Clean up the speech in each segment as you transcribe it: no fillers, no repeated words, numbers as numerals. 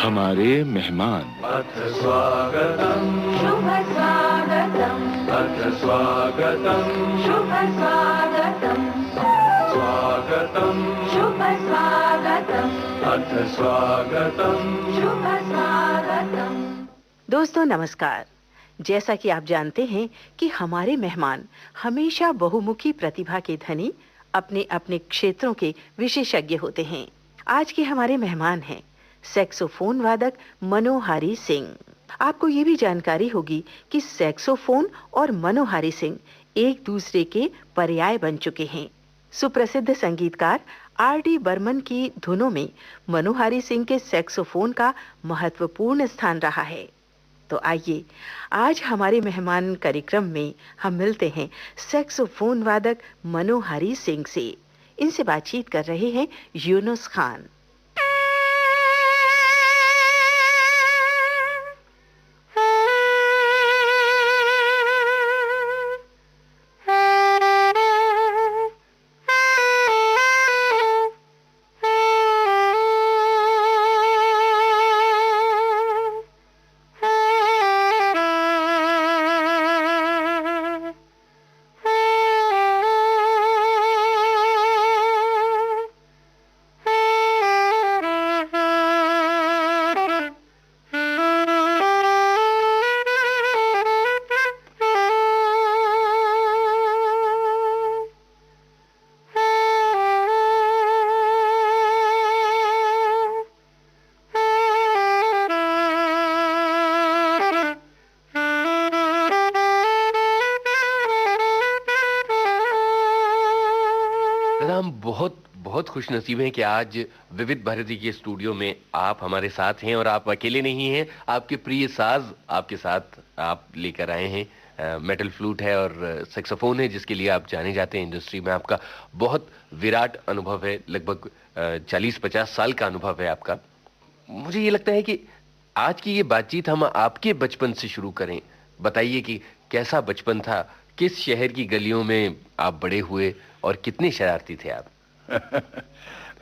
हमारे मेहमान। अथ स्वागतम् शुभ स्वागतम् अथ स्वागतम् शुभ स्वागतम् स्वागतम् शुभ स्वागतम् अथ स्वागतम् शुभ स्वागतम्। दोस्तों नमस्कार। जैसा कि आप जानते हैं कि हमारे मेहमान हमेशा बहुमुखी प्रतिभा के धनी, अपने अपने क्षेत्रों के विशेषज्ञ होते हैं। आज के हमारे मेहमान हैं सैक्सोफोन वादक मनोहारी सिंह। आपको ये भी जानकारी होगी कि सैक्सोफोन और मनोहारी सिंह एक दूसरे के पर्याय बन चुके हैं। सुप्रसिद्ध संगीतकार आर.डी. बर्मन की धुनों में मनोहारी सिंह के सैक्सोफोन का महत्वपूर्ण स्थान रहा है। तो आइए आज हमारे मेहमान कार्यक्रम में हम मिलते हैं सैक्सोफोन वादक मनोहारी सिंह से। इनसे बातचीत कर रहे हैं यूनुस खान। हम बहुत खुशनसीब हैं कि आज विविध भारती के स्टूडियो में आप हमारे साथ हैं और आप अकेले नहीं हैं। आपके प्रिय साज आपके साथ आप लेकर आए हैं। मेटल फ्लूट है और सैक्सोफोन है, जिसके लिए आप जाने जाते हैं। इंडस्ट्री में आपका बहुत विराट अनुभव है, लगभग 40-50 साल का अनुभव है आपका। मुझे ये लगता है कि आज की ये बातचीत हम आपके बचपन से शुरू करें। बताइए कि कैसा बचपन था, किस शहर की गलियों में आप बड़े हुए और कितने शरारती थे आप?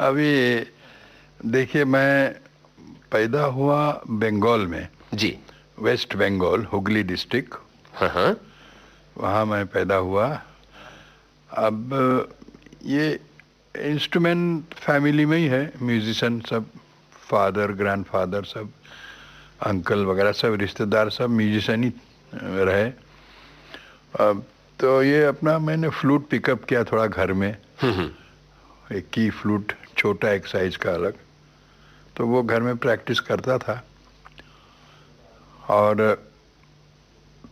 अभी देखिए, मैं पैदा हुआ बंगाल में जी। West Bengal, Hooghly district. हाँ। वहाँ मैं पैदा हुआ। अब ये इंस्ट्रूमेंट फैमिली में ही है, म्यूजिशियन सब, फादर ग्रैंडफादर सब, अंकल वगैरह सब रिश्तेदार सब म्यूजिशियन ही रहे। अब तो ये अपना मैंने फ्लूट पिकअप किया थोड़ा घर में। एक की फ्लूट, छोटा एक साइज का अलग, तो वो घर में प्रैक्टिस करता था। और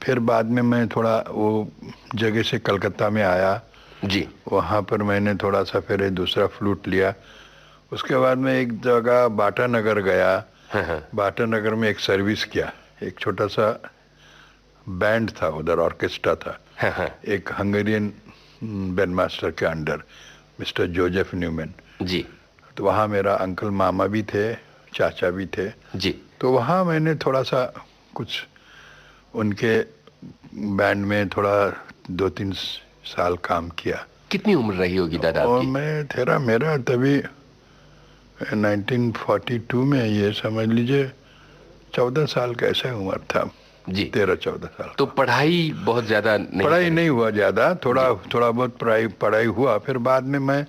फिर बाद में मैं थोड़ा वो जगह से कलकत्ता में आया जी। वहाँ पर मैंने थोड़ा सा फिर एक दूसरा फ्लूट लिया। उसके बाद मैं एक जगह बाटा नगर गया। बाटा नगर में एक सर्विस किया। एक छोटा सा बैंड था उधर, ऑर्केस्ट्रा था। एक हंगेरियन बैंड मास्टर के अंडर, मिस्टर जोसेफ न्यूमैन जी। तो वहाँ मेरा अंकल मामा भी थे, चाचा भी थे जी। तो वहाँ मैंने थोड़ा सा कुछ उनके बैंड में थोड़ा 2-3 साल काम किया। कितनी उम्र रही होगी दादा और आपकी? मेरा तभी 1942 में, ये समझ लीजिए 14 साल का ऐसा उम्र था जी। 13-14 साल। तो पढ़ाई बहुत ज्यादा नहीं? पढ़ाई नहीं हुआ ज्यादा, थोड़ा बहुत पढ़ाई हुआ। फिर बाद में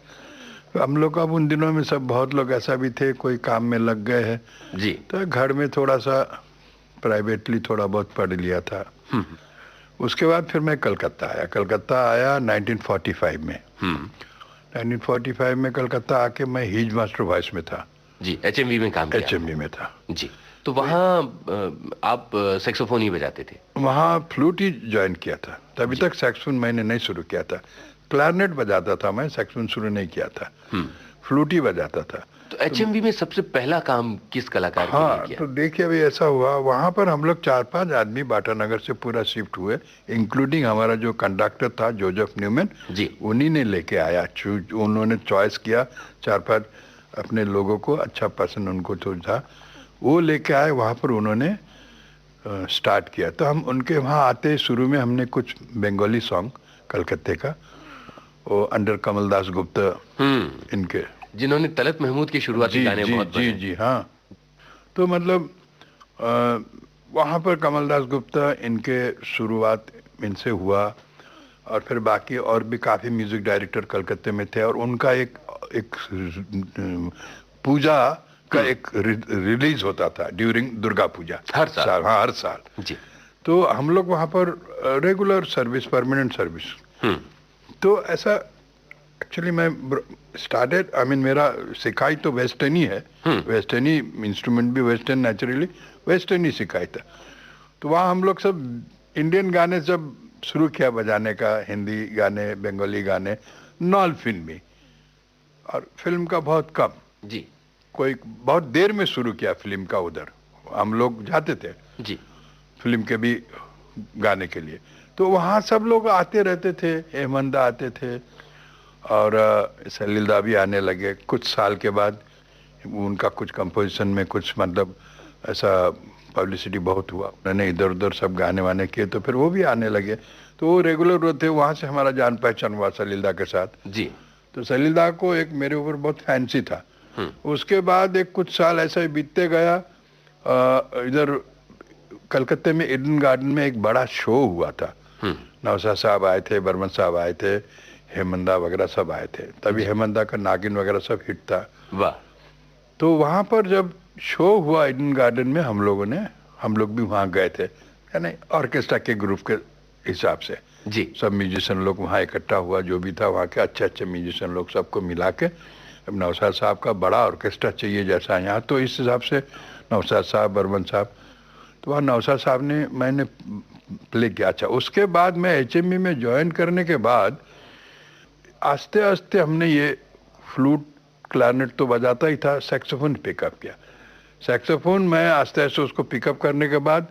हम लोग अब उन दिनों में सब बहुत लोग ऐसा भी थे, कोई काम में लग गए हैं जी। तो घर में थोड़ा सा प्राइवेटली थोड़ा बहुत पढ़ लिया था। उसके बाद फिर मैं कलकत्ता आया 1945 में। 1945 में कलकत्ता आके मैं हीज मास्टर वॉइस में था जी। एचएमवी में काम किया? एचएमवी में था जी। तो वहाँ आप सैक्सोफोन ही बजाते थे? वहाँ फ्लूट ही ज्वाइन किया था। तभी तक सैक्सोफोन मैंने नहीं शुरू किया था। क्लारनेट बजाता था मैं, सैक्सोफोन शुरू नहीं किया था। फ्लूट ही बजाता था। तो एचएमवी में सबसे पहला काम किस कलाकार के लिए किया? तो देखिए, अभी ऐसा हुआ, वहाँ पर हम लोग 4-5 आदमी बाटा नगर से पूरा शिफ्ट हुए, इंक्लूडिंग हमारा जो कंडक्टर था जोसेफ न्यूमैन जी। उन्हीं ने लेके आया। उन्होंने चॉइस किया 4-5 अपने लोगों को, अच्छा पसंद उनको तो था, वो लेके आए। वहाँ पर उन्होंने स्टार्ट किया। तो हम उनके वहाँ आते शुरू में हमने कुछ बंगाली सॉन्ग कलकत्ते का, वो अंडर कमल दास गुप्ता इनके, जिन्होंने तलत महमूद की शुरुआती गाने बहुत जी हाँ। तो मतलब वहाँ पर कमलदास गुप्ता इनके शुरुआत इनसे हुआ, और फिर बाकी और भी काफ़ी म्यूज़िक डायरेक्टर कलकत्ते में थे, और उनका एक एक पूजा का एक रिलीज होता था ड्यूरिंग दुर्गा पूजा हर साल। हाँ, हर साल जी। तो हम लोग वहाँ पर रेगुलर सर्विस, परमानेंट सर्विस। तो ऐसा एक्चुअली मैं स्टार्टेड, आई मीन मेरा सिखाई तो वेस्टर्न ही है, वेस्टर्न ही, इंस्ट्रूमेंट भी वेस्टर्न, नेचुरली वेस्टर्न ही सिखाई था। तो वहाँ हम लोग सब इंडियन गाने जब शुरू किया बजाने का, हिंदी गाने, बंगाली गाने, नॉन फिल्मी, और फिल्म का बहुत कम। जी। कोई बहुत देर में शुरू किया फिल्म का, उधर हम लोग जाते थे जी। फिल्म के भी गाने के लिए। तो वहाँ सब लोग आते रहते थे, हेमंदा आते थे, और सलीलदा भी आने लगे कुछ साल के बाद। उनका कुछ कंपोजिशन में कुछ मतलब ऐसा पब्लिसिटी बहुत हुआ, उन्होंने इधर उधर सब गाने वाने किए, तो फिर वो भी आने लगे। तो वो रेगुलर होते, वहाँ से हमारा जान पहचान हुआ सलीलदा के साथ। जी। तो सलीलदा को एक मेरे ऊपर बहुत फैंसी था। उसके बाद एक कुछ साल ऐसा ही बीतते गया। इधर कलकत्ते में ईडन गार्डन में एक बड़ा शो हुआ था, नौशाद साहब आए थे, बर्मन साहब आए थे, हेमंदा वगैरह सब आए थे। तभी हेमंदा का नागिन वगैरह सब हिट था। वाह। तो वहाँ पर जब शो हुआ ईडन गार्डन में, हम लोग भी वहाँ गए थे, यानी ऑर्केस्ट्रा के ग्रुप के हिसाब से। जी। सब म्यूजिशियन लोग वहाँ इकट्ठा हुआ, जो भी था वहाँ के अच्छे अच्छे म्यूजिशियन लोग, सबको मिला के अब नौशाद साहब का बड़ा ऑर्केस्ट्रा चाहिए जैसा यहाँ, तो इस हिसाब से नौशाद साहब, बर्मन साहब, तो वहाँ नौशाद साहब ने, मैंने प्ले किया। अच्छा, उसके बाद मैं HMV में ज्वाइन करने के बाद आस्ते आस्ते हमने ये फ्लूट, क्लारनेट तो बजाता ही था, सैक्सोफोन पिकअप किया। सैक्सोफोन मैं आस्ते आस्ते उसको पिकअप करने के बाद,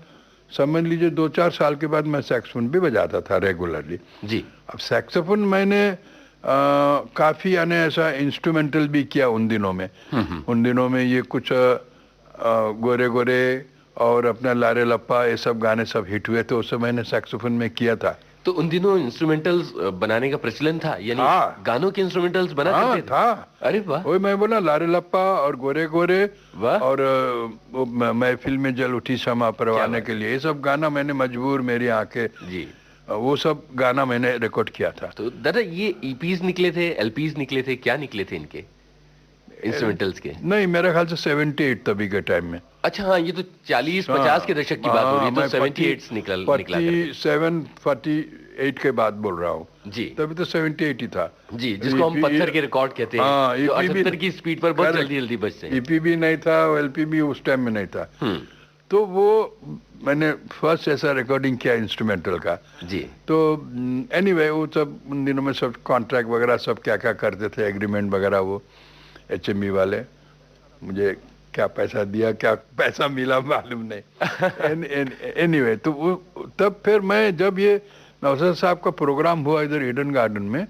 समझ लीजिए 2-4 साल के बाद मैं सैक्सोफोन भी बजाता था रेगुलरली। जी। अब सैक्सोफोन मैंने काफ़ी यानी ऐसा इंस्ट्रूमेंटल भी किया उन दिनों में। उन दिनों में ये कुछ गोरे गोरे और अपना लारे लप्पा, ये सब गाने सब हिट हुए, तो उसे मैंने सैक्सोफोन में किया था। तो उन दिनों इंस्ट्रूमेंटल्स बनाने का प्रचलन था, यानी हाँ। गानों के इंस्ट्रूमेंटल्स बना हाँ, करते थे? था। अरे वाह। वही मैं बोला, लारे लप्पा और गोरे गोरे, वाह। और महफिल में जल उठी शमा परवाने के लिए, ये सब गाना मैंने, मजबूर मेरी आंखें, जी, वो सब गाना मैंने रिकॉर्ड किया था। तो दादा ये ईपीज निकले थे, एलपीज निकले थे, क्या निकले थे इनके इंस्ट्रूमेंटल्स के? नहीं, मेरे ख्याल से 78 तभी के टाइम में। अच्छा, हाँ, ये तो 40-50 के दशक की बात हो रही है, तो 78 निकला करते थे। 47-48 के बाद बोल रहा हूँ जी। तभी तो 78 ही था जी, जिसको हम पत्थर के रिकॉर्ड कहते हैं। हाँ, जो EP भी 78 की स्पीड पर बहुत जल्दी जल्दी बजते हैं। EP भी नहीं था, LP भी उस टाइम में नहीं था। तो वो मैंने फर्स्ट ऐसा रिकॉर्डिंग किया इंस्ट्रूमेंटल का। जी। तो एनीवे वो सब उन दिनों में सब कॉन्ट्रैक्ट वगैरह सब क्या क्या करते थे, एग्रीमेंट वगैरह, वो HMV वाले, मुझे क्या पैसा दिया क्या पैसा मिला मालूम नहीं। एनीवे तो वो तब फिर मैं, जब ये नौशाद साहब का प्रोग्राम हुआ इधर ईडन गार्डन में,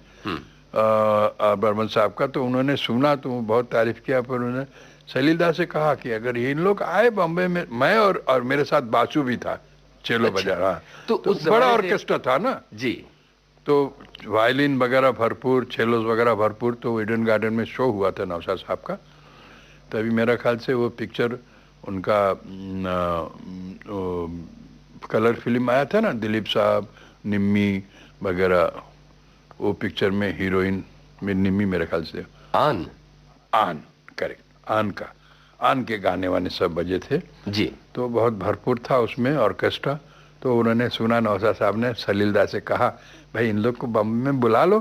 बर्मन साहब का, तो उन्होंने सुना तो बहुत तारीफ किया। पर उन्होंने सलीलदा से कहा कि अगर ये इन लोग आए बॉम्बे में, मैं और मेरे साथ बासु भी था, चेलो बजा रहा। तो उस बड़ा ऑर्केस्ट्रा था ना जी, तो वायलिन वगैरह भरपूर, चेलोस वगैरह भरपूर। तो ईडन गार्डन में शो हुआ था नौशाद साहब का। तभी मेरा ख्याल से वो पिक्चर उनका कलर फिल्म आया था ना, दिलीप साहब, निम्मी वगैरह, वो पिक्चर में हीरोइन में निम्मी, मेरे ख्याल से आन करेक्ट, आन के गाने वाने सब बजे थे जी। तो बहुत भरपूर था उसमें ऑर्केस्ट्रा। तो उन्होंने सुना, नौशाद साहब ने सलीलदा से कहा, भाई इन लोग को बम्बे में बुला लो,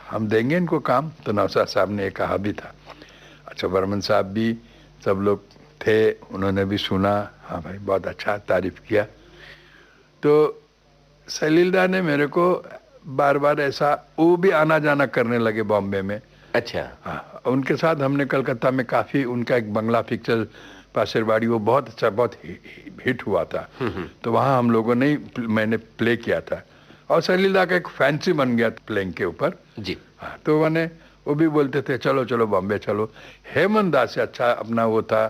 हम देंगे इनको काम। तो नौशाद साहब ने कहा भी था। अच्छा, बर्मन साहब भी, सब लोग थे, उन्होंने भी सुना, हाँ भाई बहुत अच्छा, तारीफ किया। तो सलीलदा ने मेरे को बार बार ऐसा, वो भी आना जाना करने लगे बॉम्बे में। अच्छा। हाँ, उनके साथ हमने कलकत्ता में काफ़ी, उनका एक बंगला पिक्चर पासेरबाड़ी, वो बहुत अच्छा, बहुत हिट हुआ था। तो वहाँ हम लोगों ने, मैंने प्ले किया था, और सलीलदा का एक फैंसी बन गया प्लेइंग के ऊपर जी। हाँ, तो मैंने, वो भी बोलते थे चलो चलो बॉम्बे चलो। हेमंदा से अच्छा अपना वो था,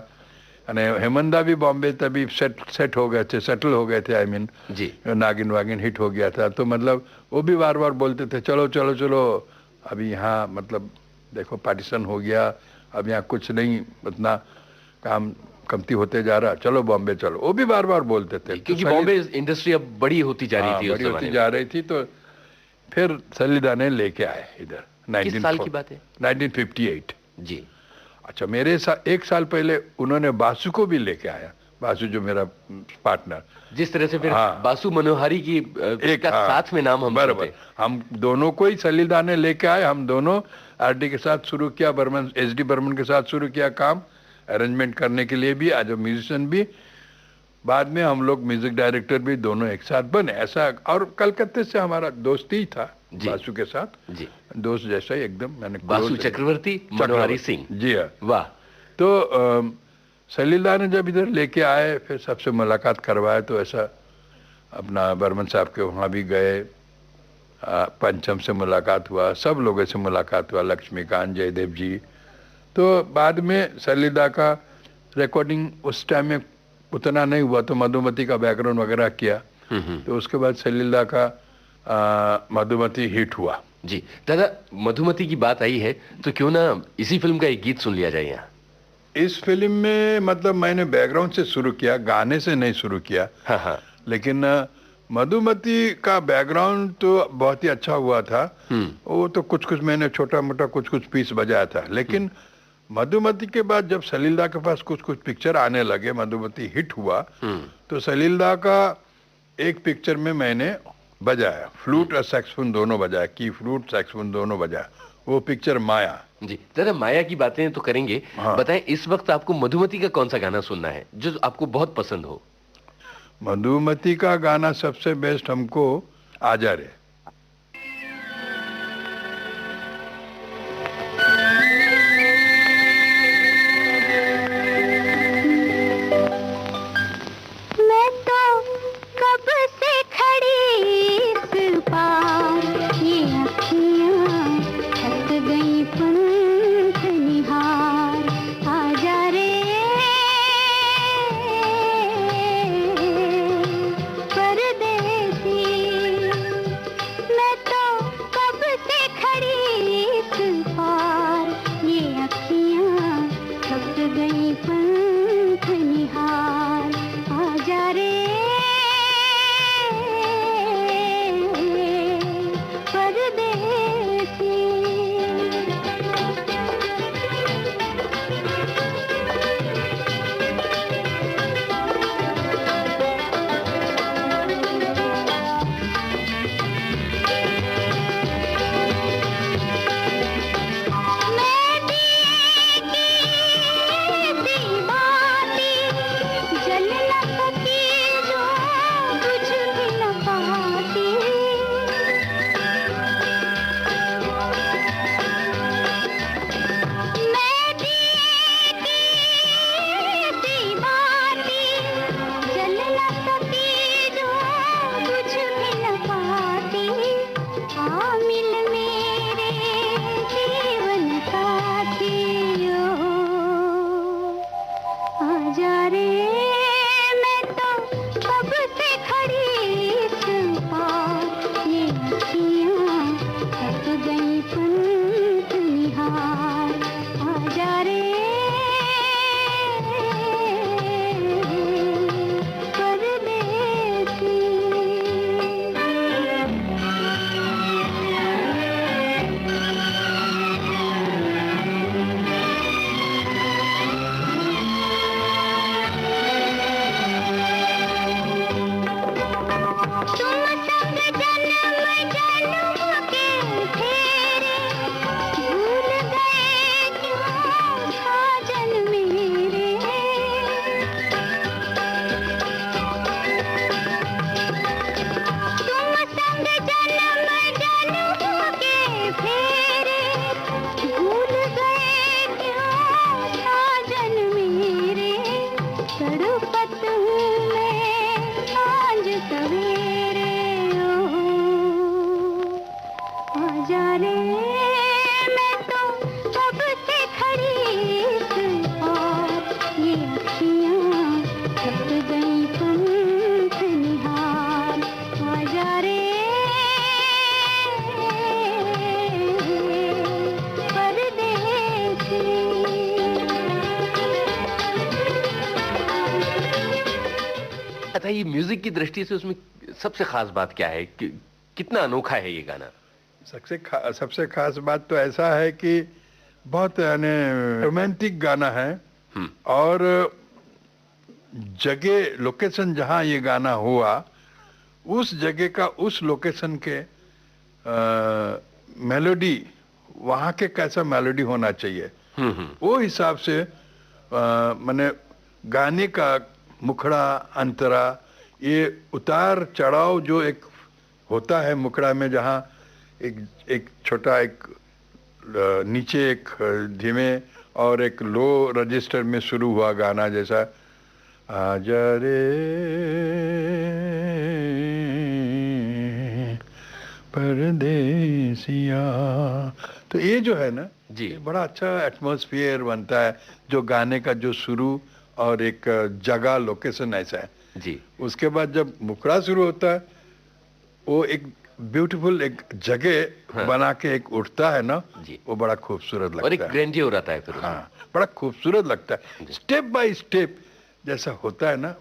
यानी हेमंदा भी बॉम्बे तभी सेट हो गए थे, सेटल हो गए थे, आई मीन जी। नागिन वागिन हिट हो गया था। तो मतलब वो भी बार बार बोलते थे चलो चलो चलो, अभी यहाँ मतलब देखो पार्टीशन हो गया, अब यहाँ कुछ नहीं, उतना काम कमती होते जा रहा, चलो बॉम्बे चलो, वो भी बार बार बोलते थे। क्योंकि बॉम्बे इंडस्ट्री अब बड़ी होती जा रही थी उस बड़ी जमाने होती में। जा रही थी, तो फिर सलीदा ने लेके आए इधर। किस साल की बात है? 1958 जी। अच्छा, मेरे साथ एक साल पहले उन्होंने बासु को भी लेके आया, बासु जो मेरा पार्टनर। जिस तरह से फिर हाँ। बासु मनोहारी की एक का साथ में नाम हम बराबर, सुनते। हम दोनों को ही सलीदा ने लेके आए। हम दोनों आरडी के साथ शुरू किया, बर्मन, एसडी बर्मन के साथ शुरू किया काम, अरेंजमेंट करने के लिए भी, एज अ म्यूजिशियन भी। बाद में हम लोग म्यूजिक डायरेक्टर भी दोनों एक साथ बने, ऐसा। और कलकत्ते से हमारा दोस्ती ही था बासु के साथ, जी। दोस्त जैसा ही एकदम। मैंने बासु चक्रवर्ती, मनोहारी सिंह। जी हाँ। वाह। तो सलीला ने जब इधर लेके आए, फिर सबसे मुलाकात करवाए, तो ऐसा अपना बर्मन साहब के वहाँ भी गए, पंचम से मुलाकात हुआ, सब लोगों से मुलाकात हुआ, लक्ष्मीकांत, जयदेव जी। तो बाद में सलीला का रिकॉर्डिंग उस टाइम में उतना नहीं हुआ, तो मधुमती का बैकग्राउंड वगैरह किया। तो उसके बाद सलीला का मधुमती हिट हुआ। जी दादा, मधुमती की बात आई है तो क्यों ना इसी फिल्म का एक गीत सुन लिया जाए यहाँ। इस फिल्म में मतलब मैंने बैकग्राउंड से शुरू किया, गाने से नहीं शुरू किया। हाँ हाँ। लेकिन मधुमती का बैकग्राउंड तो बहुत ही अच्छा हुआ था। वो तो कुछ कुछ मैंने छोटा मोटा कुछ कुछ पीस बजाया था। लेकिन मधुमती के बाद जब सलीला के पास कुछ कुछ पिक्चर आने लगे, मधुमती हिट हुआ, तो सलीला का एक पिक्चर में मैंने बजाया, फ्लूट और सैक्सोफोन दोनों बजाया, की फ्लूट सैक्सोफोन दोनों बजाया। वो पिक्चर माया। जी दादा, माया की बातें तो करेंगे। हाँ। बताएं इस वक्त आपको मधुमती का कौन सा गाना सुनना है जो आपको बहुत पसंद हो? मधुमती का गाना सबसे बेस्ट हमको आजा रे। मैं तो कब से खड़ी इस पार, ये अखियाँ थक गई पंख निहार। आजा रे परदेसी, मैं तो कब से खड़ी इस पार, ये अखियाँ थक गई पंख निहार। आजा रे परदेसी। मैं दिए की दीवानी, जल न सकी जो बुझ भी न पाती। मैं दिए की दीवानी, जल न सकी जो बुझ भी न पाती। आ मिल मेरे जीवन साथियों, आजा रे। मैं तो कब से खड़ी इस पार, ये अखियाँ थक गई पंख निहार। आजा रे तुम संग जन्म जन्म के फेरे, भूल गए क्यों साजन मेरे। तुम संग जन्म जन्म के फेरे, भूल गए क्यों साजन मेरे। तड़पत हूँ मैं सांझ सवेरे, आजा रे। मैं तो कब से खड़ी इस पार, ये अखियाँ थक गई पंख निहार। आजा रे परदेसी। अच्छा, ये म्यूजिक की दृष्टि से उसमें सबसे खास बात क्या है कि कितना अनोखा है ये गाना? सबसे खास बात तो ऐसा है कि बहुत यानी रोमांटिक गाना है। और जगह लोकेशन जहाँ ये गाना हुआ, उस जगह का उस लोकेशन के मेलोडी, वहाँ के कैसा मेलोडी होना चाहिए, वो हिसाब से माने गाने का मुखड़ा अंतरा, ये उतार चढ़ाव जो एक होता है मुखड़ा में, जहाँ एक छोटा एक नीचे एक धीमे और एक लो रजिस्टर में शुरू हुआ गाना, जैसा आजा रे परदेसिया, तो ये जो है ना जी, ये बड़ा अच्छा एटमॉस्फेयर बनता है, जो गाने का जो शुरू और एक जगह लोकेशन ऐसा है जी। उसके बाद जब मुखड़ा शुरू होता है, वो एक ब्यूटीफुल एक जगह बना के एक उठता है ना जी। वो बड़ा खूबसूरत लगता और एक है। ग्रैंडियर आता है फिर उसमें। हाँ, बड़ा खूबसूरत लगता है, स्टेप बाय स्टेप जैसा होता है ना,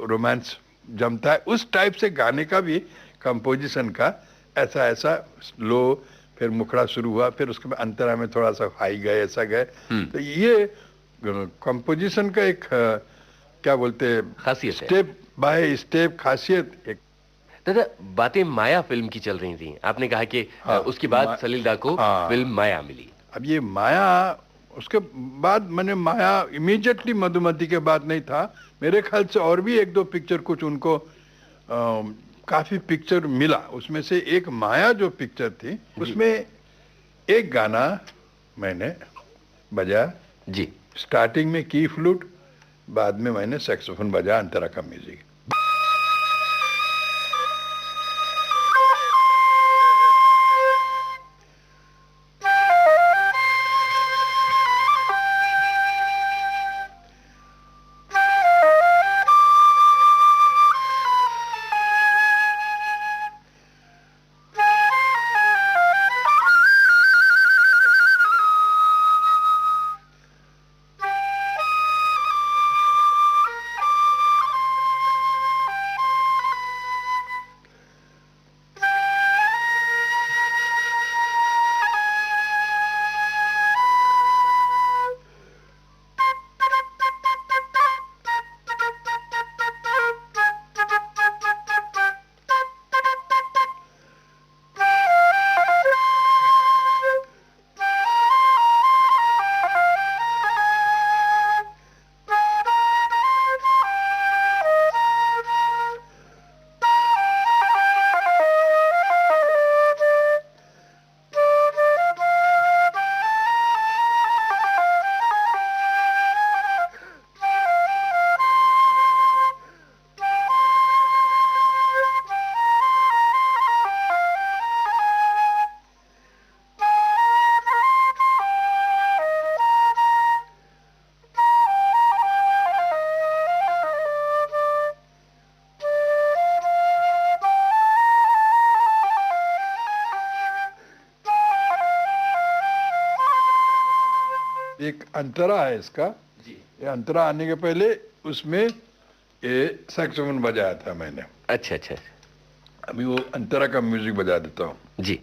रोमांस जमता है। उस टाइप से गाने का भी कंपोजिशन का ऐसा ऐसा लो, फिर मुखड़ा शुरू हुआ, फिर उसके बाद अंतरा में थोड़ा सा हाई गए, ऐसा गए। तो ये कंपोजिशन का एक क्या बोलते हैं, खासियत है। स्टेप बाय स्टेप खासियत एक। दादा, बातें माया फिल्म की चल रही थी, आपने कहा कि उसके बाद सलील दा को फिल्म माया मिली। अब ये माया, उसके बाद मैंने माया इमीडिएटली मधुमती के बाद नहीं था, मेरे ख्याल से और भी एक दो पिक्चर कुछ उनको काफी पिक्चर मिला। उसमें से एक माया जो पिक्चर थी, उसमें एक गाना मैंने बजा जी। स्टार्टिंग में की फ्लूट, बाद में मैंने सैक्सोफोन बजा, अंतरा का म्यूजिक। एक अंतरा है इसका जी। ये अंतरा आने के पहले उसमें ये सैक्सोफोन बजाया था मैंने। अच्छा अच्छा। अभी वो अंतरा का म्यूजिक बजा देता हूँ जी।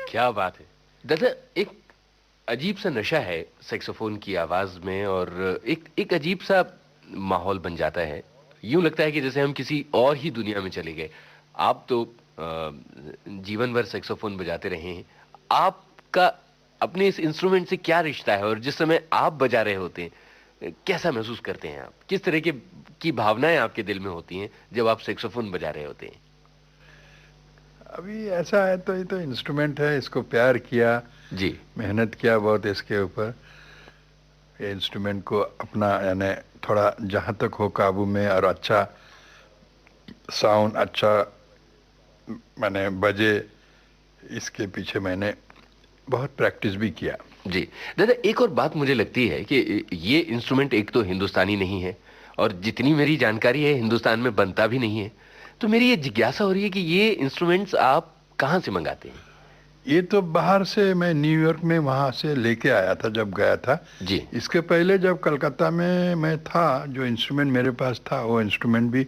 क्या बात है दादा। एक अजीब सा नशा है सैक्सोफोन की आवाज में, और एक अजीब सा माहौल बन जाता है। यूं लगता है कि जैसे हम किसी और ही दुनिया में चले गए। आप तो जीवन भर सैक्सोफोन बजाते रहे हैं। आपका अपने इस इंस्ट्रूमेंट से क्या रिश्ता है, और जिस समय आप बजा रहे होते हैं कैसा महसूस करते हैं आप? किस तरह की भावनाएं आपके दिल में होती हैं जब आप सैक्सोफोन बजा रहे होते हैं? अभी ऐसा है तो ये तो इंस्ट्रूमेंट है, इसको प्यार किया जी, मेहनत किया बहुत इसके ऊपर। ये इंस्ट्रूमेंट को अपना यानी थोड़ा जहाँ तक हो काबू में और अच्छा साउंड अच्छा मैंने बजे, इसके पीछे मैंने बहुत प्रैक्टिस भी किया। जी दादा, एक और बात मुझे लगती है कि ये इंस्ट्रूमेंट एक तो हिंदुस्तानी नहीं है, और जितनी मेरी जानकारी है हिंदुस्तान में बनता भी नहीं है। तो मेरी ये जिज्ञासा हो रही है कि ये इंस्ट्रूमेंट्स आप कहाँ से मंगाते हैं? ये तो बाहर से मैं न्यूयॉर्क में वहाँ से लेके आया था जब गया था जी। इसके पहले जब कलकत्ता में मैं था, जो इंस्ट्रूमेंट मेरे पास था वो इंस्ट्रूमेंट भी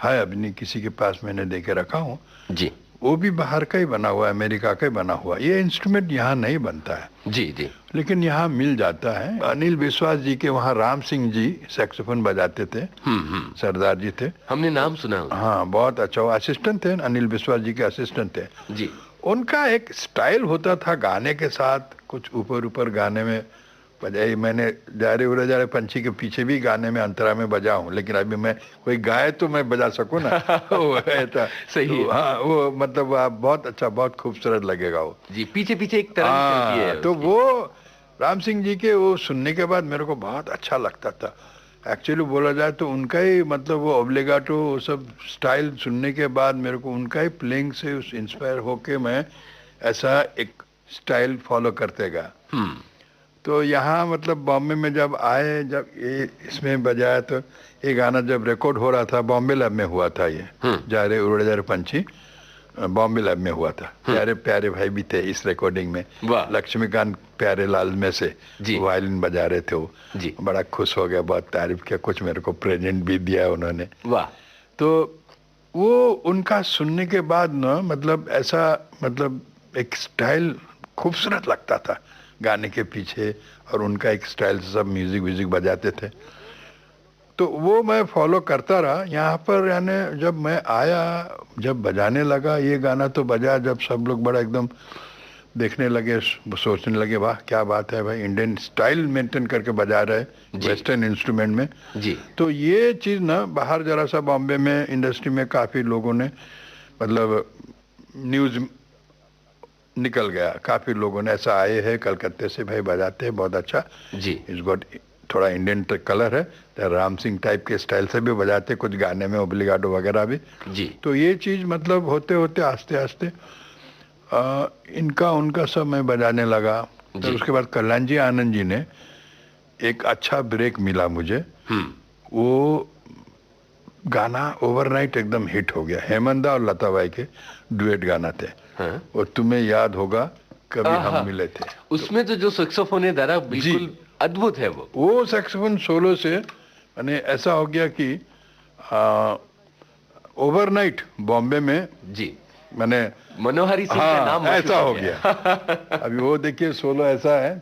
है अभी नहीं किसी के पास, मैंने दे के रखा हूँ। जी, वो भी बाहर का ही बना हुआ है, अमेरिका का ही बना हुआ। ये इंस्ट्रूमेंट यहाँ नहीं बनता है, जी, जी, लेकिन यहाँ मिल जाता है। अनिल विश्वास जी के वहाँ राम सिंह जी सैक्सोफोन बजाते थे, सरदार जी थे, हमने नाम सुना। हाँ बहुत अच्छा, वो असिस्टेंट थे, अनिल विश्वास जी के असिस्टेंट थे जी, उनका एक स्टाइल होता था गाने के साथ, कुछ ऊपर ऊपर गाने में बजाई। मैंने जा रहे पंछी के पीछे भी गाने में अंतरा में बजा हूँ, लेकिन अभी मैं कोई गाए तो मैं बजा सकूँ ना। वो है था सही है। तो, हाँ वो मतलब आप बहुत अच्छा, बहुत खूबसूरत लगेगा वो। जी, पीछे पीछे एक तरह चलती है तो उसकी। वो राम सिंह जी के वो सुनने के बाद मेरे को बहुत अच्छा लगता था। एक्चुअली बोला जाए तो उनका ही मतलब वो ओब्लिगाटो वो सब स्टाइल सुनने के बाद मेरे को उनका ही प्लेइंग से उस इंस्पायर होके मैं ऐसा एक स्टाइल फॉलो करते गया। तो यहाँ मतलब बॉम्बे में जब आए, जब ये इसमें बजाया, तो ये गाना जब रिकॉर्ड हो रहा था बॉम्बे लैब में हुआ था। ये जा रहे उड़े जा रहे पंछी बॉम्बे लैब में हुआ था। प्यारे प्यारे भाई भी थे इस रिकॉर्डिंग में, लक्ष्मीकांत प्यारे लाल में से वायलिन बजा रहे थे वो जी। बड़ा खुश हो गया, बहुत तारीफ किया, कुछ मेरे को प्रेजेंट भी दिया उन्होंने। वाह। तो वो उनका सुनने के बाद ना मतलब ऐसा मतलब एक स्टाइल खूबसूरत लगता था गाने के पीछे, और उनका एक स्टाइल से सब म्यूजिक व्यूजिक बजाते थे, तो वो मैं फॉलो करता रहा। यहाँ पर यानी जब मैं आया, जब बजाने लगा ये गाना, तो बजा जब सब लोग बड़ा एकदम देखने लगे, सोचने लगे वाह क्या बात है भाई, इंडियन स्टाइल मेंटेन करके बजा रहे वेस्टर्न इंस्ट्रूमेंट में जी। तो ये चीज़ ना बाहर जरा सा बॉम्बे में इंडस्ट्री में काफ़ी लोगों ने मतलब न्यूज़ निकल गया, काफ़ी लोगों ने ऐसा आए हैं कलकत्ते से, भाई बजाते हैं बहुत अच्छा जी, इस गॉट थोड़ा इंडियन कलर है, तो राम सिंह टाइप के स्टाइल से भी बजाते कुछ गाने में, ओब्लिगाटो वगैरह भी जी। तो ये चीज़ मतलब होते होते आस्ते आस्ते इनका उनका सब मैं बजाने लगा। तो उसके बाद कल्याण जी आनंद जी ने एक अच्छा ब्रेक मिला मुझे, वो गाना ओवरनाइट एकदम हिट हो गया। हेमंदा और लता बाई के डुएट गाना थे, और तुम्हें याद होगा कभी हम मिले थे। उसमें तो जो सैक्सोफोन है दादा बिल्कुल अद्भुत है। वो सैक्सोफोन सोलो से मैंने ऐसा हो गया कि ओवरनाइट बॉम्बे में जी मैंने मनोहरी सिंह का नाम ऐसा हो गया। अभी वो देखिए सोलो ऐसा है।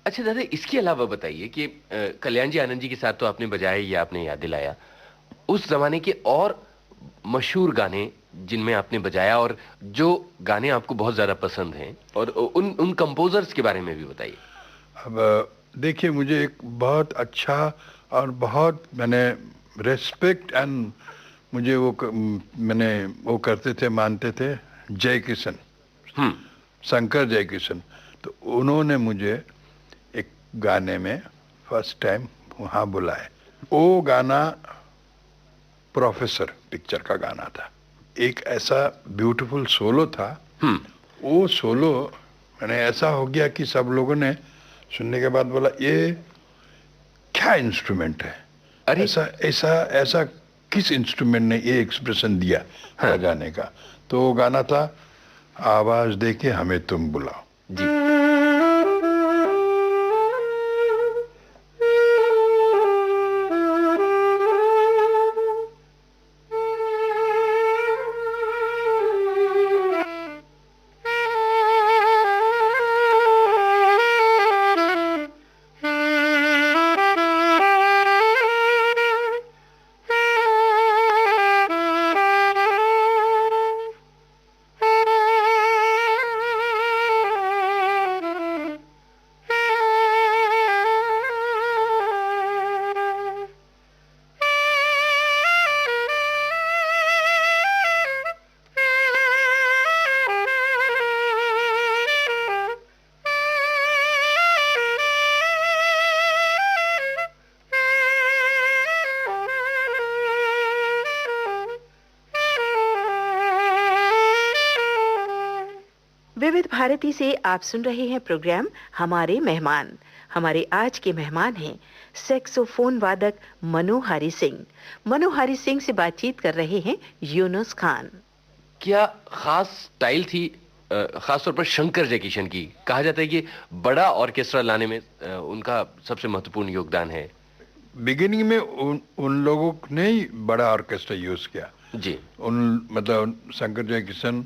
अच्छा दादा, इसके अलावा बताइए कि कल्याण जी आनंद जी के साथ तो आपने बजाया, ये आपने याद दिलाया, उस जमाने के और मशहूर गाने जिनमें आपने बजाया और जो गाने आपको बहुत ज्यादा पसंद हैं, और उन कंपोजर्स के बारे में भी बताइए। अब देखिए, मुझे एक बहुत अच्छा और बहुत मैंने रेस्पेक्ट एंड मुझे वो मैंने वो करते थे, मानते थे जय किशन, शंकर जय किशन। तो उन्होंने मुझे एक गाने में फर्स्ट टाइम वहाँ बुलाए। वो गाना प्रोफेसर पिक्चर का गाना था, एक ऐसा ब्यूटीफुल सोलो था। वो सोलो मैंने ऐसा हो गया कि सब लोगों ने सुनने के बाद बोला ये क्या इंस्ट्रूमेंट है, अरे ऐसा ऐसा ऐसा किस इंस्ट्रूमेंट ने ये एक्सप्रेशन दिया बजाने का। तो वो गाना था आवाज दे के हमें तुम बुलाओ। जी। विविध भारती से आप सुन रहे हैं प्रोग्राम हमारे मेहमान। हमारे आज के मेहमान हैं सैक्सोफोन वादक मनोहारी सिंह। मनोहारी सिंह से बातचीत कर रहे हैं यूनुस खान। क्या खास स्टाइल थी खासतौर पर शंकर जयकिशन की? कहा जाता है कि बड़ा ऑर्केस्ट्रा लाने में उनका सबसे महत्वपूर्ण योगदान है। बिगिनिंग में उन लोगों ने ही बड़ा ऑर्केस्ट्रा यूज किया जी। मतलब शंकर जयकिशन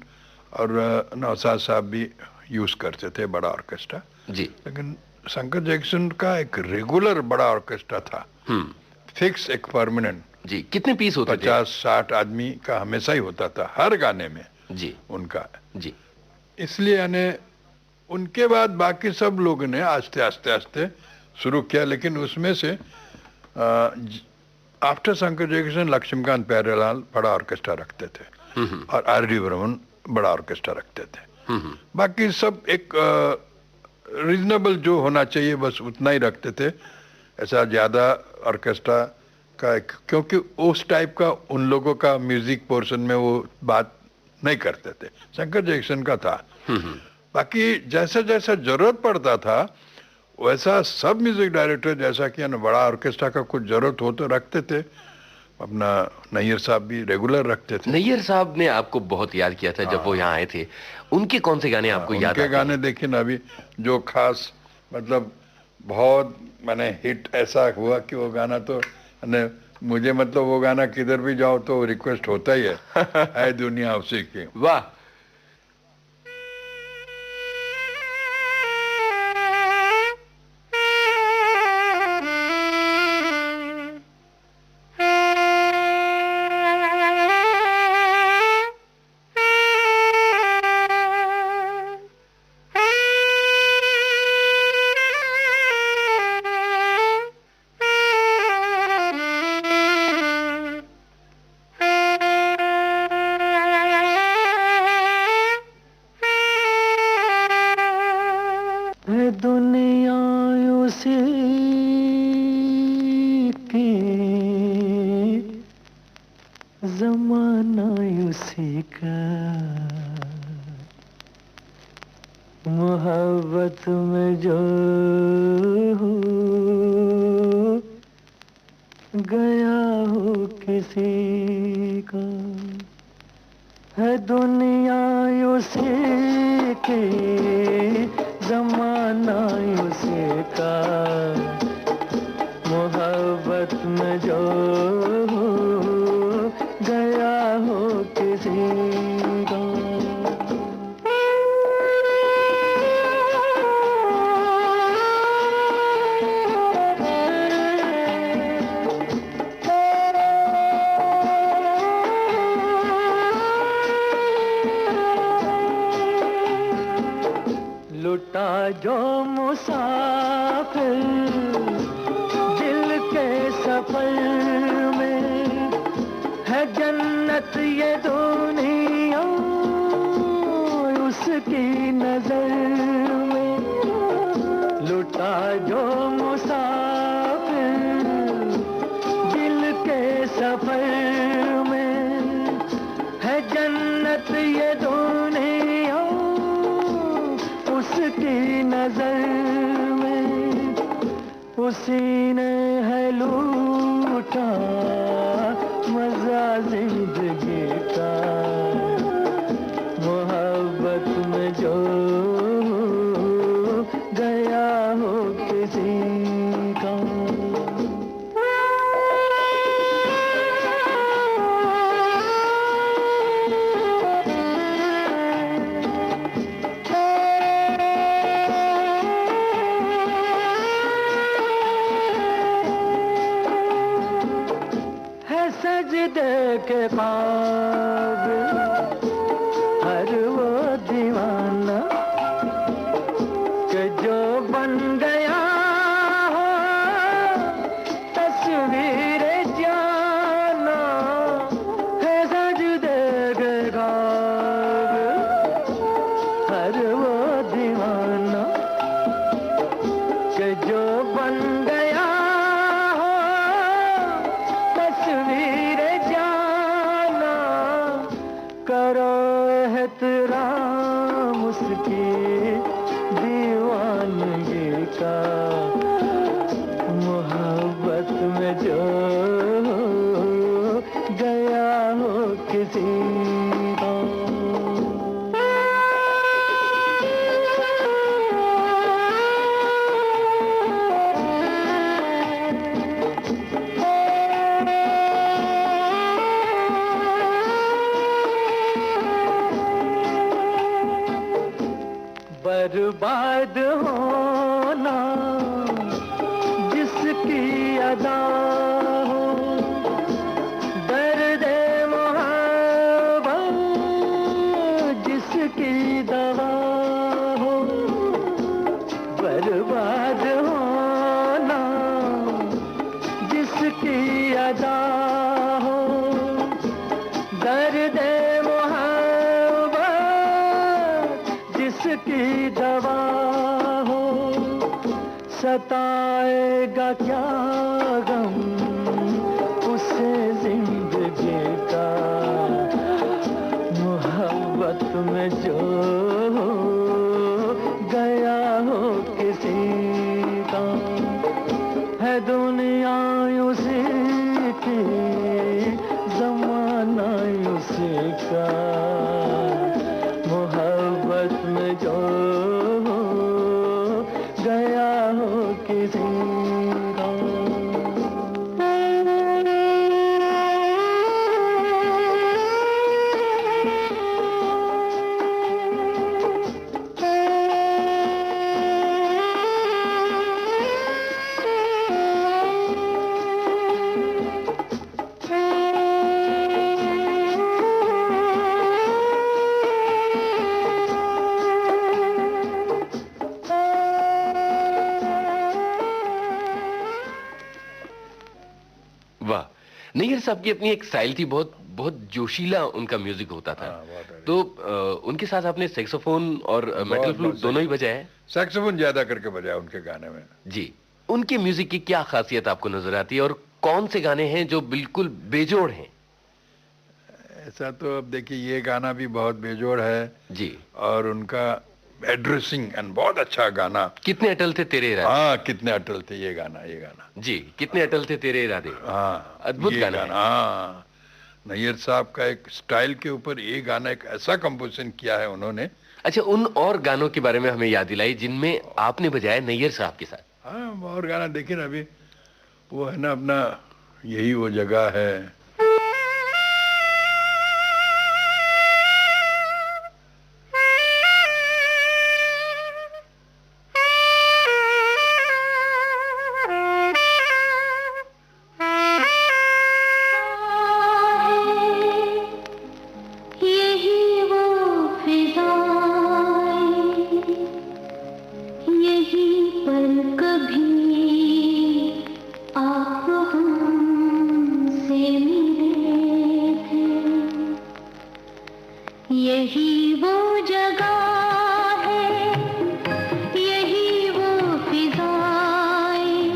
और नौशाद साहब भी यूज करते थे बड़ा ऑर्केस्ट्रा जी। लेकिन शंकर जयकिशन का एक रेगुलर बड़ा ऑर्केस्ट्रा था, फिक्स, एक परमानेंट। जी। कितने पीस होते थे? 50-60 आदमी का हमेशा ही होता था हर गाने में जी उनका। जी। इसलिए यानी उनके बाद बाकी सब लोगों ने आस्ते आस्ते आस्ते शुरू किया, लेकिन उसमें से आफ्टर शंकर जयकिशन लक्ष्मीकांत प्यारेलाल बड़ा ऑर्केस्ट्रा रखते थे और आर.डी. बर्मन बड़ा ऑर्केस्ट्रा रखते थे। बाकी सब एक रीजनेबल जो होना चाहिए बस उतना ही रखते थे, ऐसा ज्यादा ऑर्केस्ट्रा का क्योंकि उस टाइप का उन लोगों का म्यूजिक पोर्शन में वो बात नहीं करते थे, शंकर जयकिशन का था। बाकी जैसा जैसा जरूरत पड़ता था वैसा सब म्यूजिक डायरेक्टर जैसा कि बड़ा ऑर्केस्ट्रा का कुछ जरूरत हो तो रखते थे। अपना नैयर साहब भी रेगुलर रखते थे। नैयर साहब ने आपको बहुत याद किया था जब वो यहाँ आए थे। उनके कौन से गाने आपको याद आते हैं? उनके गाने देखिए ना, अभी जो खास मतलब बहुत माने हिट ऐसा हुआ कि वो गाना तो मुझे मतलब वो गाना किधर भी जाओ तो रिक्वेस्ट होता ही है दुनिया उसी की। वाह। दुनिया उसी की, जमाना उसी का, मोहब्बत में जो हो गया हो किसी का, है दुनिया उसी की, जमाना उसी का, मोहब्बत में जो हो गया हो किसी का। लुटा जो मुसाफिर दिल के सफर में, है जन्नत ये दुनिया उसकी नजर में। लुटा जो मुसाफिर दिल के सफर में, है जन्नत ये दुनिया उसकी नजर में। उसी ने है लूटा मजा जिंदगी का, मोहब्बत में जो करो एहतराम उसकी दीवानगी का, मोहब्बत में जो गया हो किसी को। बर्बाद होना जिसकी अदा हो, दर्द मोहब्बत जिसकी दवा हो। बर्बाद होना जिसकी अदा हो, दर्द जिसकी दवा हो। सताएगा क्या गम उसे जिंदगी का, मोहब्बत में जो गया हो किसी का। है दुनिया उसी की, जमाना उसी का, मोहब्बत में जो गया हो किसी का। नैयर साहब की अपनी एक स्टाइल थी, बहुत बहुत जोशीला उनका म्यूजिक होता था। तो उनके साथ आपने सैक्सोफोन और मेटल फ्लूट दोनों ही बजाया है? सैक्सोफोन ज्यादा करके बजाया उनके गाने में। जी, उनके म्यूजिक की क्या खासियत आपको नजर आती है और कौन से गाने हैं जो बिल्कुल बेजोड़ हैं? ऐसा तो अब देखिए, ये गाना भी बहुत बेजोड़ है जी, और उनका एड्रेसिंग एंड बहुत अच्छा गाना। कितने अटल थे तेरे इरादे। हाँ, कितने अटल थे ये गाना जी, कितने अटल थे तेरे इरादे। हाँ, अद्भुत गाना है। हाँ, नैयर साहब का एक स्टाइल के ऊपर ये गाना एक ऐसा कंपोजिशन किया है उन्होंने। अच्छा, उन और गानों के बारे में हमें याद दिलाई जिनमें आपने बजाया नैयर साहब के साथ। हाँ, और गाना देखिए ना, अभी वो है ना अपना यही वो जगह है। यही वो जगह है, यही वो फिजाएं,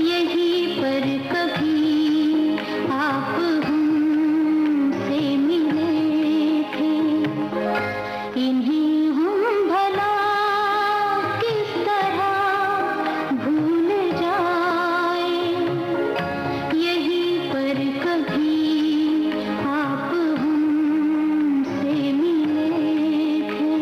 यही पर कभी आप हमसे मिले थे। इन्हीं हम भला किस तरह भूल जाए, यही पर कभी आप हमसे मिले थे।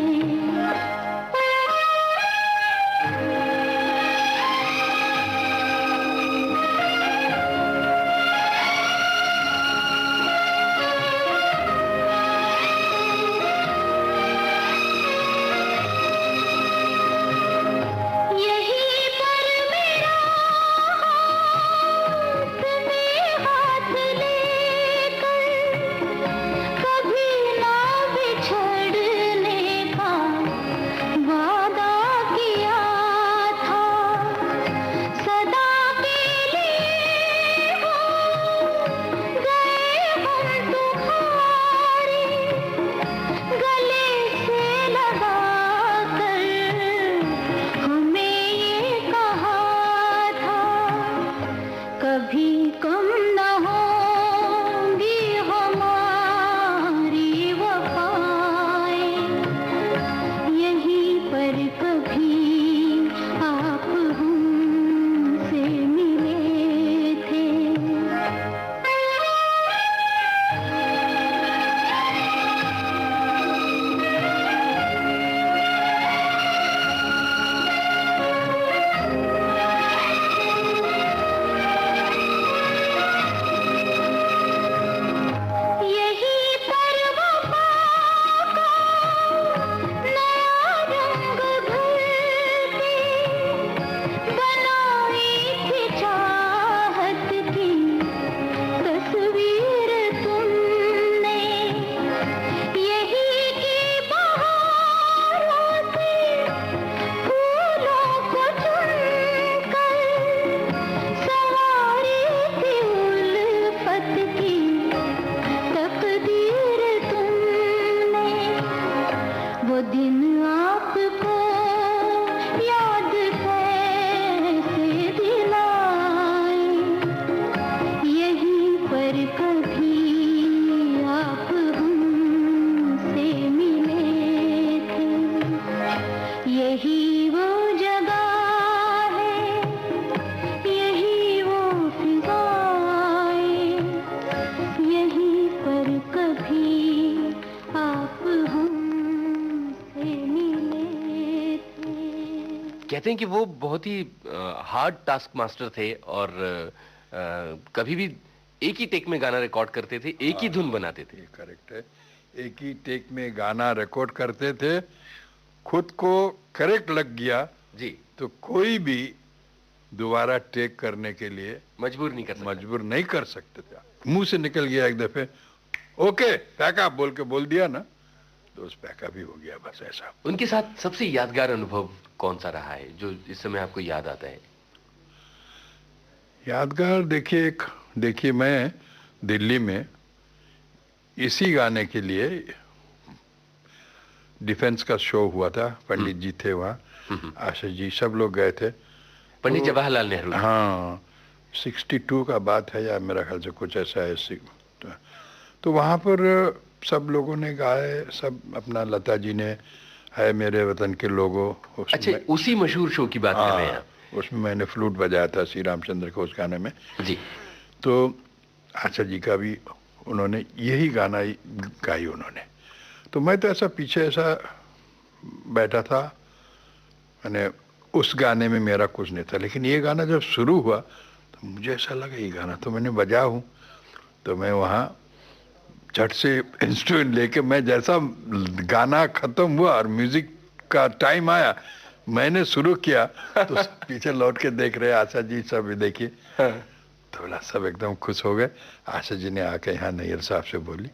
कहते हैं कि वो बहुत ही हार्ड टास्क मास्टर थे और कभी भी एक ही टेक में गाना रिकॉर्ड करते थे, एक ही धुन बनाते थे। करेक्ट है, एक ही टेक में गाना रिकॉर्ड करते थे, खुद को करेक्ट लग गया जी तो कोई भी दोबारा टेक करने के लिए मजबूर नहीं कर सकते थे। मुंह से निकल गया एक दफे ओके पैकअप बोल के बोल दिया ना, तो उस पैकअप ही हो गया, बस ऐसा। उनके साथ सबसे यादगार अनुभव कौन सा रहा है जो इस समय आपको याद आता है? यादगार देखिए मैं दिल्ली में इसी गाने के लिए डिफेंस का शो हुआ था, पंडित जी थे वहाँ, आशा जी सब लोग गए थे। पंडित जवाहरलाल नेहरू। हाँ 62 का बात है या मेरा ख्याल से कुछ ऐसा है। तो वहाँ पर सब लोगों ने गाए, सब अपना लता जी ने है मेरे वतन के लोगों। अच्छा, उसी मशहूर शो की बात कर रहे हैं आप? उसमें मैंने फ्लूट बजाया था श्री रामचंद्र को उस गाने में जी। तो आशा जी का भी उन्होंने यही गाना गाई उन्होंने। तो मैं तो ऐसा पीछे ऐसा बैठा था, मैंने उस गाने में मेरा कुछ नहीं था, लेकिन ये गाना जब शुरू हुआ तो मुझे ऐसा लगा ये गाना तो मैंने बजा हूँ। तो मैं वहाँ झट से इंस्ट्रूमेंट लेके, मैं जैसा गाना ख़त्म हुआ और म्यूज़िक का टाइम आया, मैंने शुरू किया तो पीछे लौट के देख रहे आशा जी सब देखिए। तो बोला सब एकदम खुश हो गए। आशा जी ने आके यहाँ नैयर साहब से बोली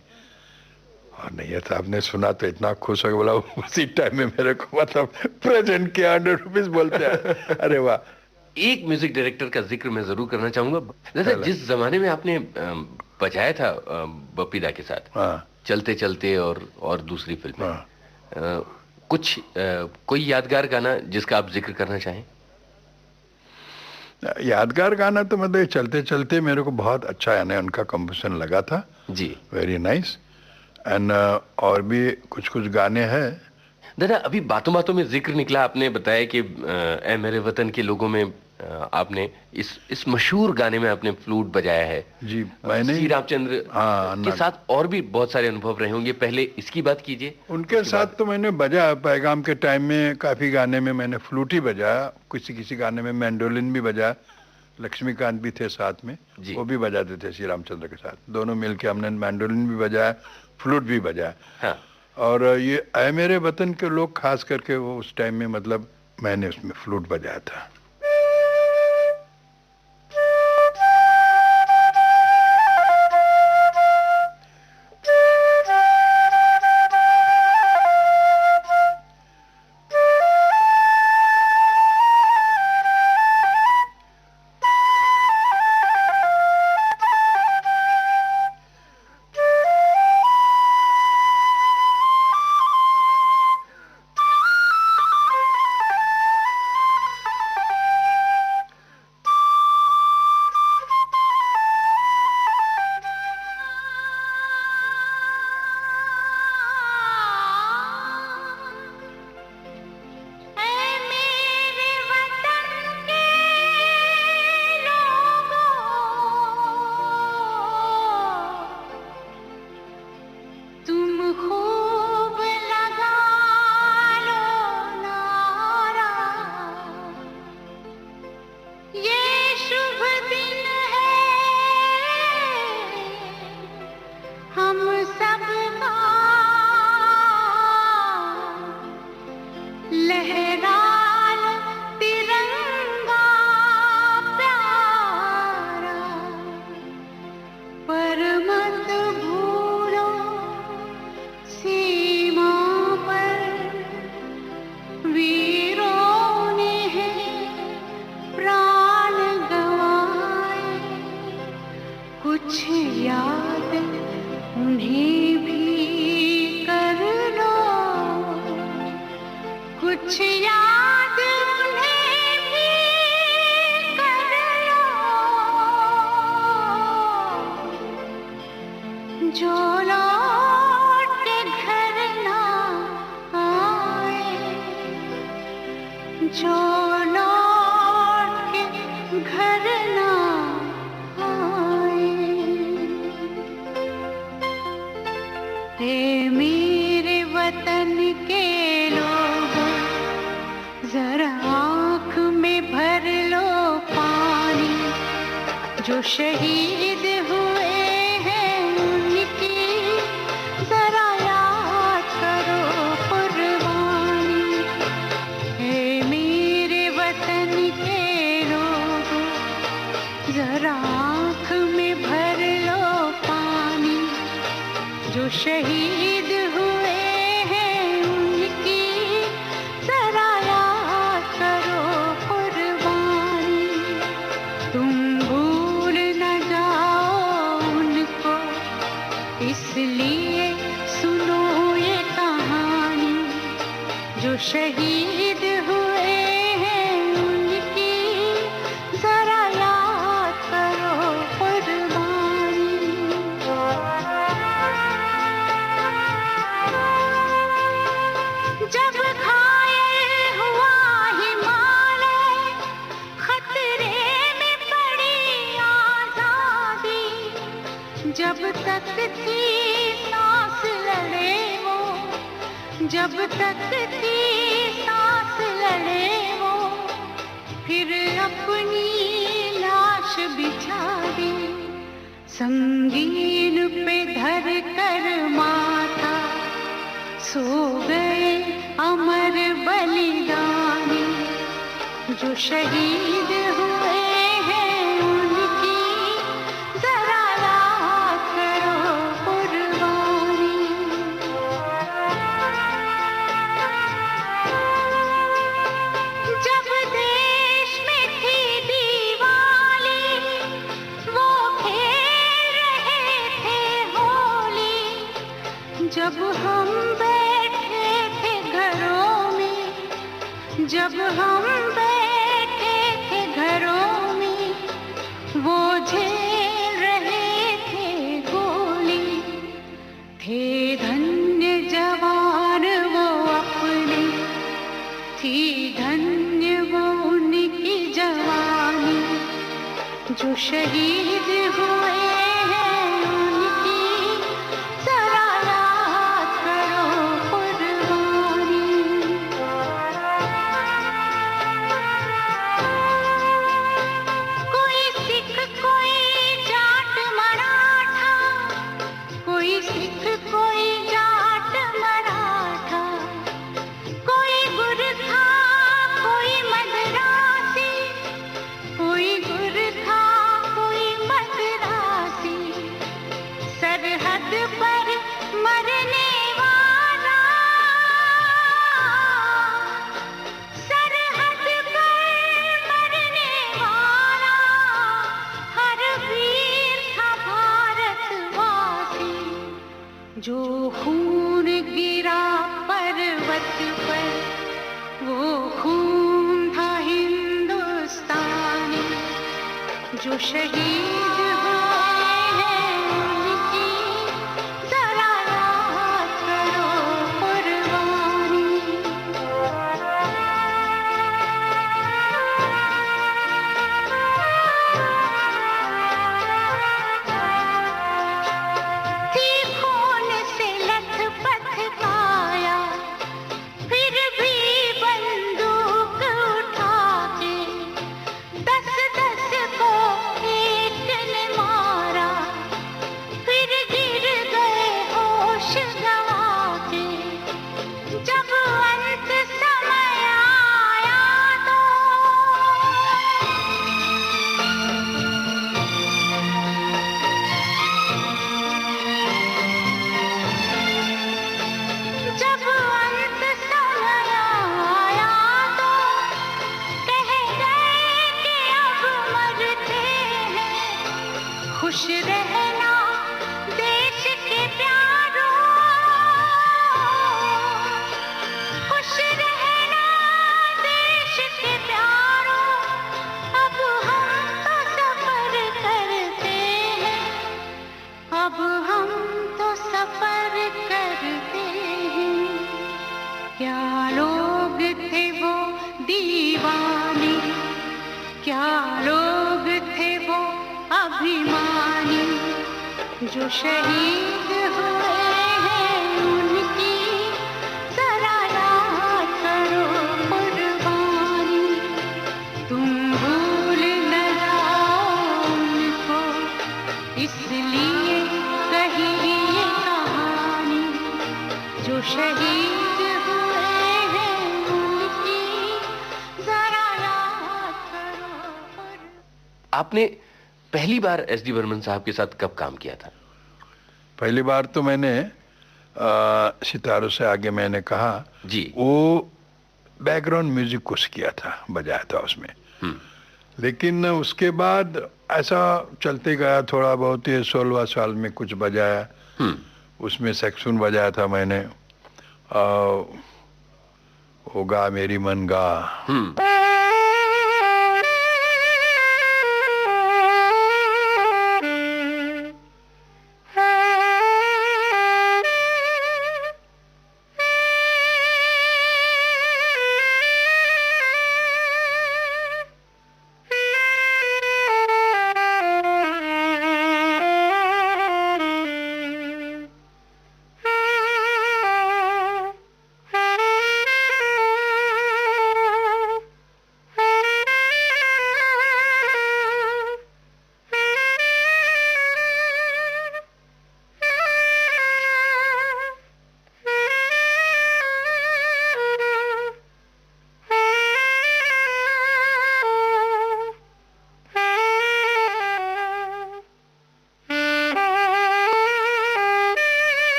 और नैयर साहब ने सुना तो इतना खुश हो गया, बोला उसी टाइम में मेरे को मतलब प्रेजेंट के 100 रुपीज बोलते हैं। अरे वाह। एक म्यूजिक डायरेक्टर का जिक्र मैं जरूर करना चाहूंगा। जैसे जिस जमाने में आपने बजाया था बप्पी दा के साथ, चलते चलते और दूसरी फिल्म, कुछ कोई यादगार गाना जिसका आप जिक्र करना चाहें? यादगार गाना तो मतलब चलते चलते मेरे को बहुत अच्छा यानी उनका कंपोजिशन लगा था जी, वेरी नाइस। एंड और भी कुछ कुछ गाने हैं। दादा अभी बातों बातों में जिक्र निकला, आपने बताया कि ए मेरे वतन के लोगों में आपने इस मशहूर गाने में आपने फ्लूट बजाया है जी। मैंने श्री रामचंद्र के साथ और भी बहुत सारे अनुभव रहे होंगे, पहले इसकी बात कीजिए। उनके साथ तो मैंने बजाया, पैगाम के टाइम में काफ़ी गाने में मैंने फ्लूट ही बजाया, किसी गाने में मैंडोलिन भी बजाया, लक्ष्मीकांत भी थे साथ में, वो भी बजाते थे श्री रामचंद्र के साथ, दोनों मिलके हमने मैंडोलिन भी बजाया, फ्लूट भी बजाया। हाँ। और ये ऐ मेरे वतन के लोग खास करके वो उस टाइम में मतलब मैंने उसमें फ्लूट बजाया था। मेरे वतन के लोगों जरा शहीद हुए हैं उनकी जरा याद करो कुर्बानी। है मेरे वतन के लोगों जरा आँख में भर लो पानी। जो शहीद हुए हैं उनकी जरा याद करो कुर्बानी। तुम भूल न जाओ उनको इसलिए सुनो ये कहानी। जो शहीद हुए हैं उनकी जरा याद करो कुर्बानी। जब घायल हुआ हिमालय खतरे में पड़ी आजादी। जब तक थी सांस लड़े वो, जब तक थी सांस लड़े वो, फिर अपनी लाश बिछा दी। संगीन पे धर कर माथा सो गए अमर बलिदानी। जो शहीद हुए हैं उनकी जरा याद करो कुर्बानी। जब देश में थी दिवाली वो खेल रहे थे होली। जब हम बैठे थे घरों में, जब हम बैठे थे घरों में, वो झेल रहे थे गोली। थे धन्य जवान वो अपने, थी धन्य वो उनकी जवानी। जो शहीद हुए हैं उनकी जरा याद करो कुर्बानी। कोई सिख कोई जाट मराठा, कोई सिख कोई जाट मराठा, कोई गुरखा कोई मद्रासी, कोई गुरखा कोई मद्रासी। सरहद पर मरने वाला, सरहद पर मरने वाला हर वीर था भारतवासी। जो खून गिरा पर्वत पर वो खून था हिंदुस्तानी। जो शहीद हुए हैं उनकी जरा याद करो कुर्बानी। थी खून से लथपथ काया, फिर भी बंदूक उठा के 10-10 को एक ने मारा। फिर गिर गए होश गंवा के। जब अंत समय आया तो जब अंत समय आया तो कह गए कि अब मरते हैं। खुश रहना देश के प्यारों, खुश रहना देश के प्यारों। अब हम तो सफर करते हैं, अब हम तो सफर करते हैं। क्या लोग थे वो दीवाने, क्या लोग थे वो अभिमानी। जो शहीद हुए हैं उनकी जरा याद करो कुर्बानी। तुम भूल न जाओ उनको चीज हुए हैं उनकी, जरा याद करो। आपने पहली बार एस डी बर्मन साहब के साथ कब काम किया था? पहली बार तो मैंने सितारों से आगे मैंने कहा जी। वो बैकग्राउंड म्यूजिक कुछ किया था, बजाया था उसमें। लेकिन उसके बाद ऐसा चलते गया, थोड़ा बहुत ही 16वां साल में कुछ बजाया, उसमें सेक्सुन बजाया था मैंने। वो गा मेरी मन गा,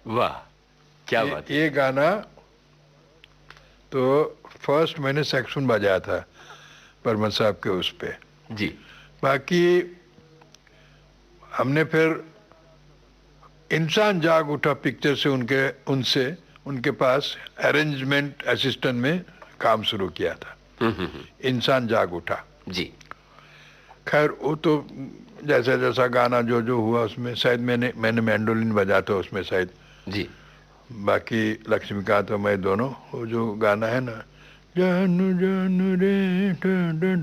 वाह क्या बात है। ये गाना तो फर्स्ट मैंने सेक्शन बजाया था बर्मन साहब के उस पे। जी। बाकी हमने फिर इंसान जाग उठा पिक्चर से उनके पास अरेंजमेंट असिस्टेंट में काम शुरू किया था। इंसान जाग उठा। जी। खैर वो तो जैसा जैसा गाना जो जो हुआ उसमें शायद मैंने मैंडोलिन बजा था उसमें शायद। जी। बाकी लक्ष्मीकांत और मैं दोनों, वो जो गाना है ना, जानू जानू रे done done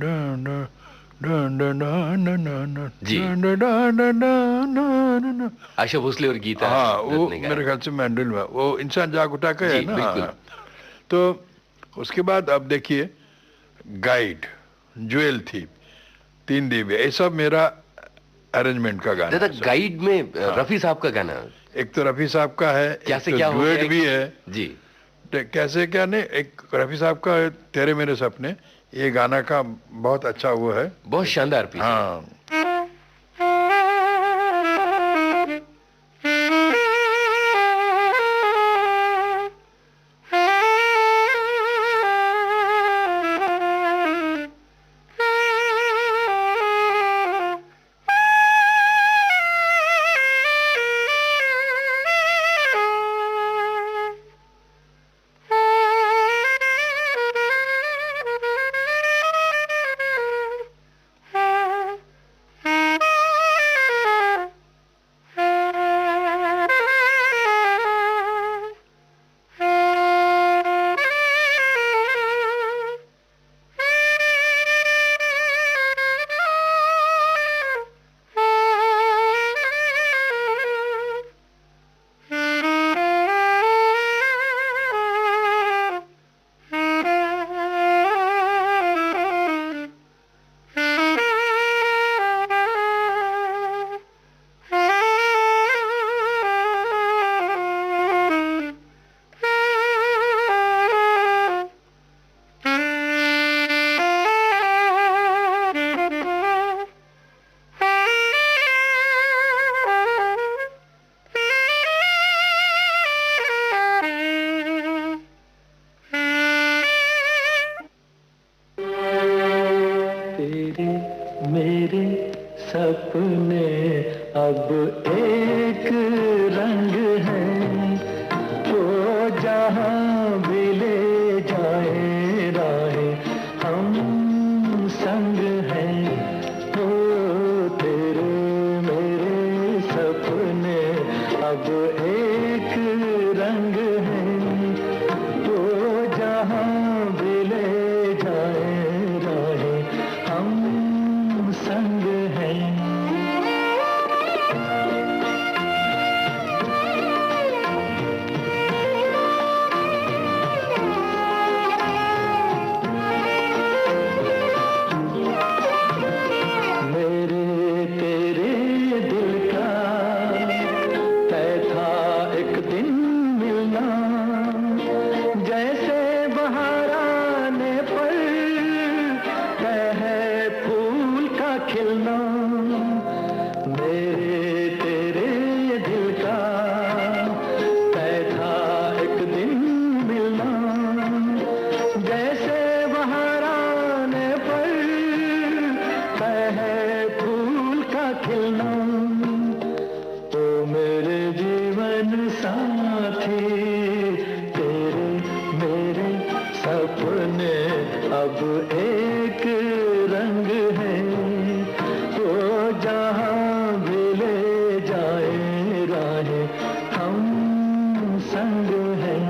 done done done done जी। डन। आशा भोसले और गीता हाँ वो दत्त ने गाया। मेरे ख्याल से मैंडल में वो इंसान जाग उठा के है जी, ना। बिल्कुल। हाँ। तो उसके बाद अब देखिए गाइड, ज्वेल थी, तीन दीवे, ये सब मेरा अरेंजमेंट का गाना दादा है सब। गाइड में रफी साहब का गाना, एक तो रफी साहब का है, क्या एक से तो क्या हो गया डुएट भी है। जी। कैसे क्या नहीं, एक रफी साहब का है, तेरे मेरे सपने, ये गाना का बहुत अच्छा वो है। बहुत शानदार पीस है। हाँ मेरे सपने अब एक रंग है, वो जहाँ भी ले जाए राहें हम संग हैं। ओ तेरे मेरे सपने अब एक रंग है, वो जहाँ भी ले जाए राहें हम संग हैं। खिलना, मेरे तेरे दिल का तय था एक दिन मिलना, जैसे बाहर आने पर तय है फूल का खिलना। ओ मेरे जीवन साथी, तेरे मेरे सपने अब एक रंग है, वो जहाँ भी ले जाए राहें हम संग हैं।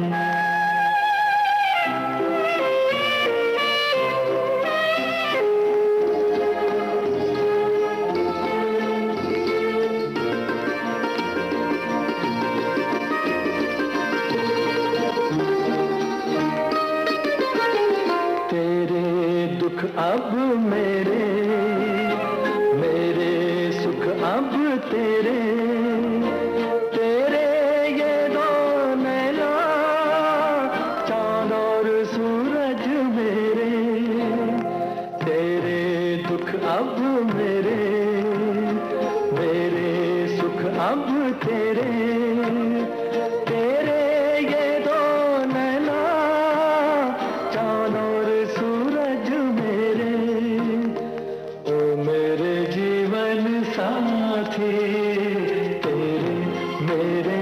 अब मेरे, मेरे सुख अब तेरे, तेरे ये दो नैना चांद और सूरज मेरे, तेरे दुख अब मेरे, मेरे सुख अब तेरे, तेरे ये दो नैना चांद और सूरज मेरे। ओ मेरे जीवन साथी, तेरे मेरे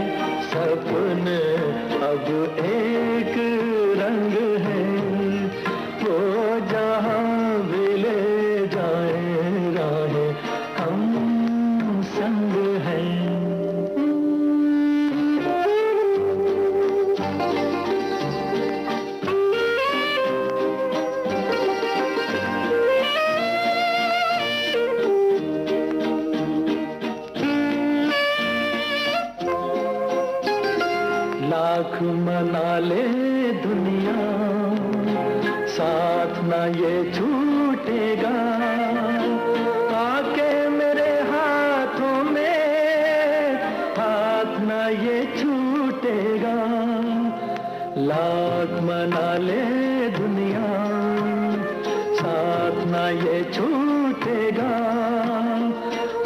सपने अब एक रंग है, वो जहाँ भी ले जाए राहें हम संग हैं। लाख मना ले दुनिया, साथ ना ये छूटेगा, आके मेरे हाथों में हाथ ना ये छूटेगा। लाख मना ले दुनिया, साथ ना ये छूटेगा,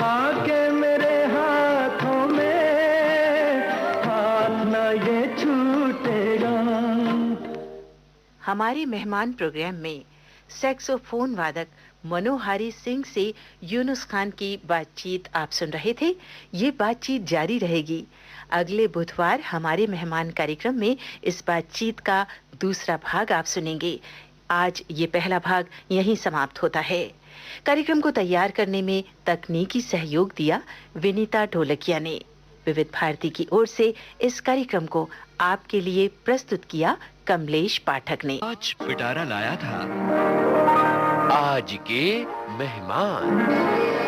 आके मेरे हाथों में हाथ ना ये छूटेगा। हमारे मेहमान प्रोग्राम में सैक्सोफोन वादक मनोहारी सिंह से यूनुस खान की बातचीत आप सुन रहे थे। ये बातचीत जारी रहेगी। अगले बुधवार हमारे मेहमान कार्यक्रम में इस बातचीत का दूसरा भाग आप सुनेंगे। आज ये पहला भाग यहीं समाप्त होता है। कार्यक्रम को तैयार करने में तकनीकी सहयोग दिया विनीता ढोलकिया ने। विविध भारती की ओर से इस कार्यक्रम को आपके लिए प्रस्तुत किया कमलेश पाठक ने। आज पिटारा लाया था आज के मेहमान।